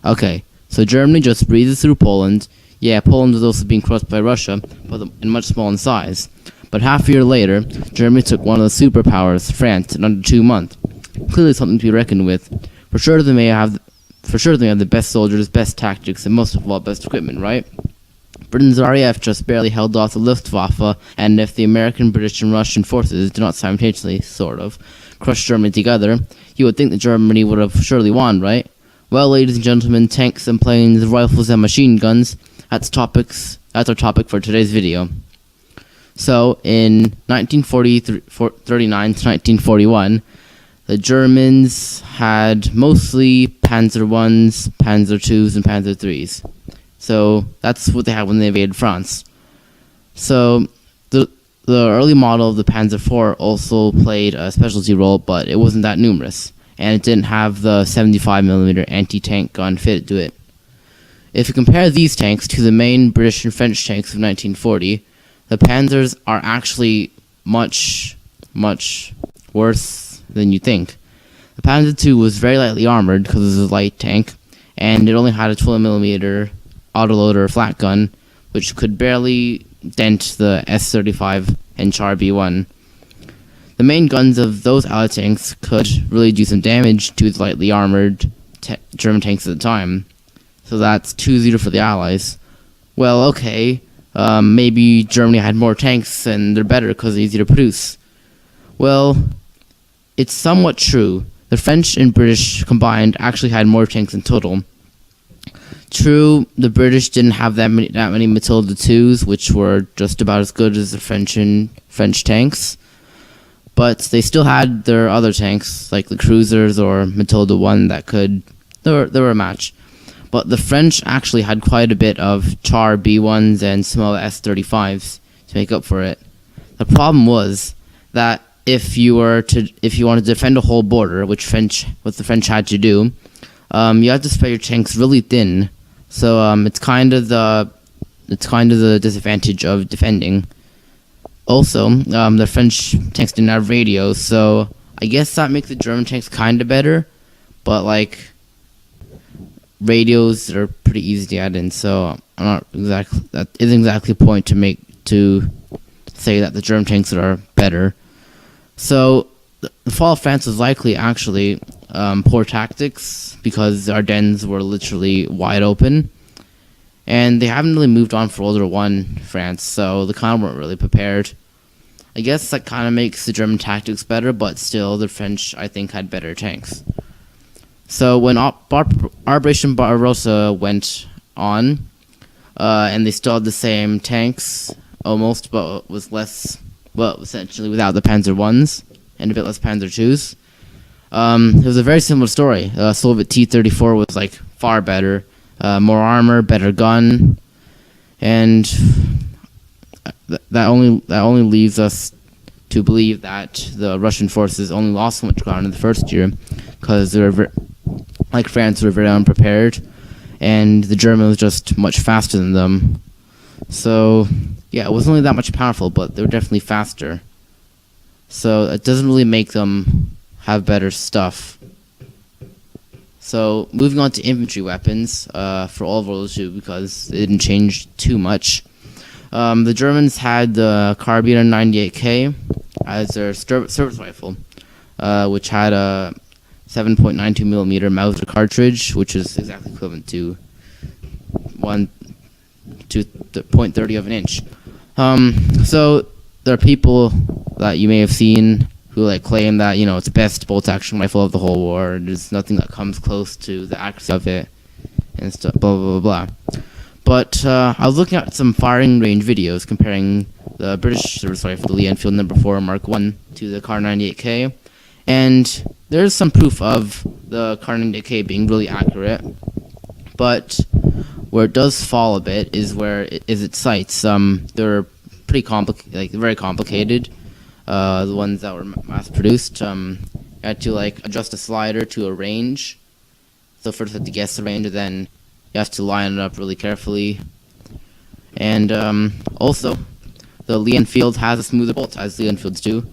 Okay, so Germany just breezes through Poland. Yeah, Poland was also being crushed by Russia, but in much smaller in size. But half a year later, Germany took one of the superpowers, France, in under 2 months. Clearly something to be reckoned with. For sure they have the best soldiers, best tactics, and most of all, best equipment, right? Britain's RAF just barely held off the Luftwaffe, and if the American, British, and Russian forces do not simultaneously, crush Germany together, you would think that Germany would have surely won, right? Well, ladies and gentlemen, tanks and planes, rifles and machine guns, that's our topic for today's video. So, in 1939 to 1941, the Germans had mostly Panzer 1s, Panzer 2s, and Panzer 3s. So, that's what they had when they invaded France. So, the early model of the Panzer IV also played a specialty role, but it wasn't that numerous, and it didn't have the 75mm anti-tank gun fitted to it. If you compare these tanks to the main British and French tanks of 1940, the Panzers are actually much, much worse than you think. The Panzer II was very lightly armored because it was a light tank, and it only had a 12mm autoloader flat gun, which could barely dent the S-35 and Char B-1. The main guns of those Allied tanks could really do some damage to the lightly armored German tanks at the time. So that's 2-0 for the Allies. Well, okay, maybe Germany had more tanks and they're better because they're easy to produce. Well, it's somewhat true. The French and British combined actually had more tanks in total. True, the British didn't have that many Matilda 2s, which were just about as good as the French tanks. But they still had their other tanks, like the cruisers or Matilda 1, that could... They were a match. But the French actually had quite a bit of Char B1s and small S-35s to make up for it. The problem was that if you wanted to defend a whole border, what the French had to do, you had to spread your tanks really thin. So it's kind of the disadvantage of defending. Also, the French tanks didn't have radios, so I guess that makes the German tanks kind of better. But like, radios are pretty easy to add in, so that isn't exactly a point to say that the German tanks are better. So the fall of France was likely actually poor tactics, because the Ardennes were literally wide open, and they haven't really moved on for World War I, France, so they kind of weren't really prepared. I guess that kind of makes the German tactics better, but still the French, I think, had better tanks. So when Operation Barbarossa went on, and they still had the same tanks, almost, but was less, well, essentially without the Panzer 1s, and a bit less Panzer 2s. It was a very similar story. Soviet T-34 was like far better, more armor, better gun, and that only leaves us to believe that the Russian forces only lost so much ground in the first year, because they were like France, were very unprepared, and the Germans were just much faster than them. So yeah, it wasn't really that much powerful, but they were definitely faster. So it doesn't really make them have better stuff. So moving on to infantry weapons for all of World War II, because it didn't change too much. The Germans had the Carbine 98K as their service rifle, which had a 7.92mm Mauser cartridge, which is exactly equivalent to 0.30 of an inch. So there are people that you may have seen who like claim that, you know, it's the best bolt-action rifle of the whole war. There's nothing that comes close to the accuracy of it, and stuff, blah, blah, blah, blah. But I was looking at some firing range videos comparing the British service rifle, the Lee Enfield No. 4 Mark I, to the Car 98K, and there's some proof of the Car 98K being really accurate, but where it does fall a bit is its sights. They're pretty very complicated. The ones that were mass-produced, you had to like adjust a slider to a range. So first you have to guess the range, and then you have to line it up really carefully. And also, the Lee Enfield has a smoother bolt, as Lee Enfields do,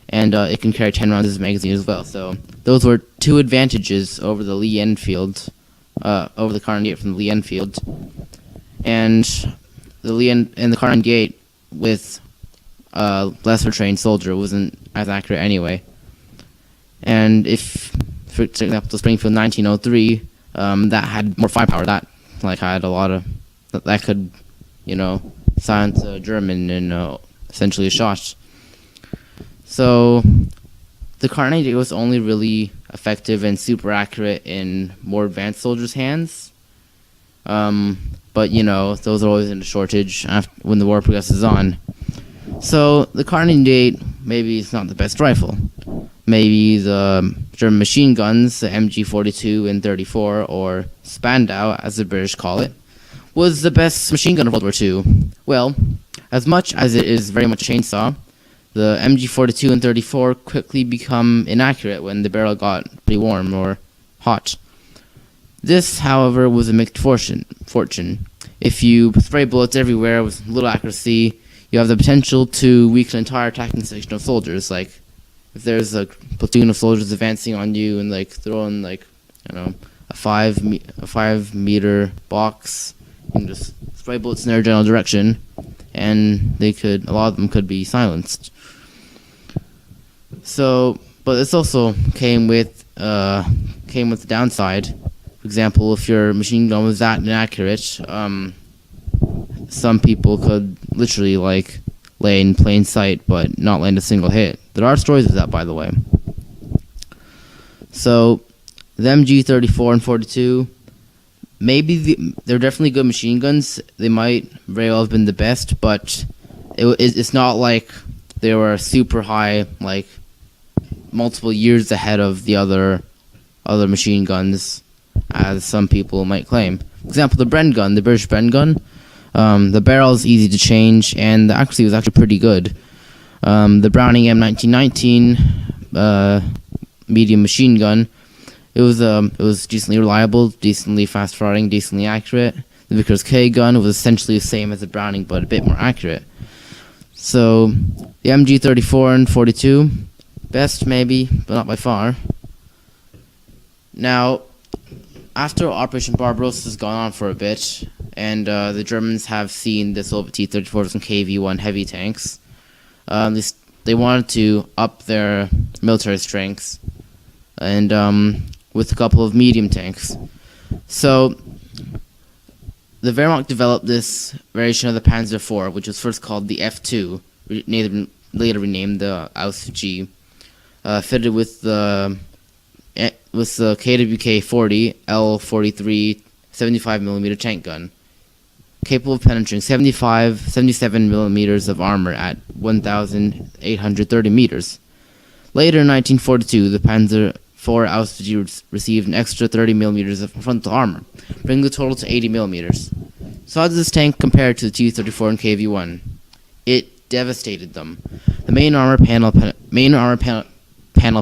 and it can carry 10 rounds as a magazine as well. So those were two advantages over the Lee Enfield over the Kar 98 from the Lee Enfield, and the Kar 98 with lesser trained soldier wasn't as accurate anyway. And if, for example, the Springfield 1903, that had more firepower, that had a lot of that could, silence a German in essentially a shot. So the Kar 98 was only really effective and super accurate in more advanced soldiers' hands. But those are always in a shortage when the war progresses on. So the Kar 98 maybe it's not the best rifle. Maybe the German machine guns, the MG42 and 34, or Spandau, as the British call it, was the best machine gun of World War II. Well, as much as it is very much a chainsaw, the MG42 and 34 quickly become inaccurate when the barrel got pretty warm or hot. This, however, was a mixed fortune. If you spray bullets everywhere with little accuracy, you have the potential to weaken an entire attacking section of soldiers. Like, if there's a platoon of soldiers advancing on you and throwing a 5 meter box, you can just spray bullets in their general direction, and a lot of them could be silenced. So, but this also came with the downside. For example, if your machine gun was that inaccurate, some people could literally lay in plain sight but not land a single hit. There are stories of that, by the way. So the MG34 and 42, they're definitely good machine guns. They might very well have been the best, but it's not like they were super high, multiple years ahead of the other machine guns, as some people might claim. For example, the Bren gun, the British Bren gun, the barrel is easy to change, and the accuracy was actually pretty good. The Browning M1919 medium machine gun, it was decently reliable, decently fast-firing, decently accurate. The Vickers K gun was essentially the same as the Browning, but a bit more accurate. So the MG34 and 42, best maybe, but not by far. Now, after Operation Barbarossa has gone on for a bit, and the Germans have seen the Soviet T-34s and KV-1 heavy tanks, they wanted to up their military strengths, and with a couple of medium tanks. So the Wehrmacht developed this variation of the Panzer IV, which was first called the F2, later renamed the AUSG, fitted with the KWK-40 L43 75mm tank gun, capable of penetrating 77 millimeters of armor at 1,830 meters. Later in 1942, the Panzer IV AUSG received an extra 30 millimeters of frontal armor, bringing the total to 80 millimeters. So how does this tank compare to the T-34 and KV-1? It devastated them. The main armor panel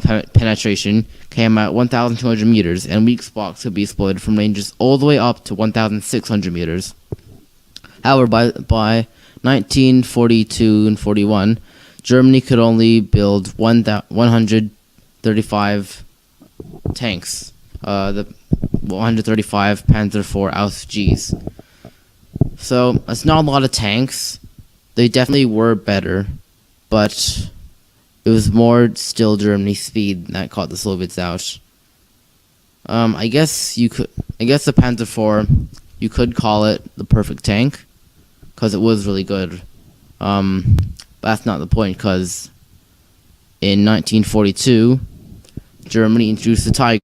penetration came at 1,200 meters, and weak spots could be exploited from ranges all the way up to 1,600 meters. However, by 1942 and 41, Germany could only build 135 tanks, the 135 Panther IV AUSGs. So it's not a lot of tanks. They definitely were better, but it was more still Germany's speed that caught the Soviets out. I guess the Panther IV, you could call it the perfect tank, because it was really good. But that's not the point, because in 1942, Germany introduced the Tiger.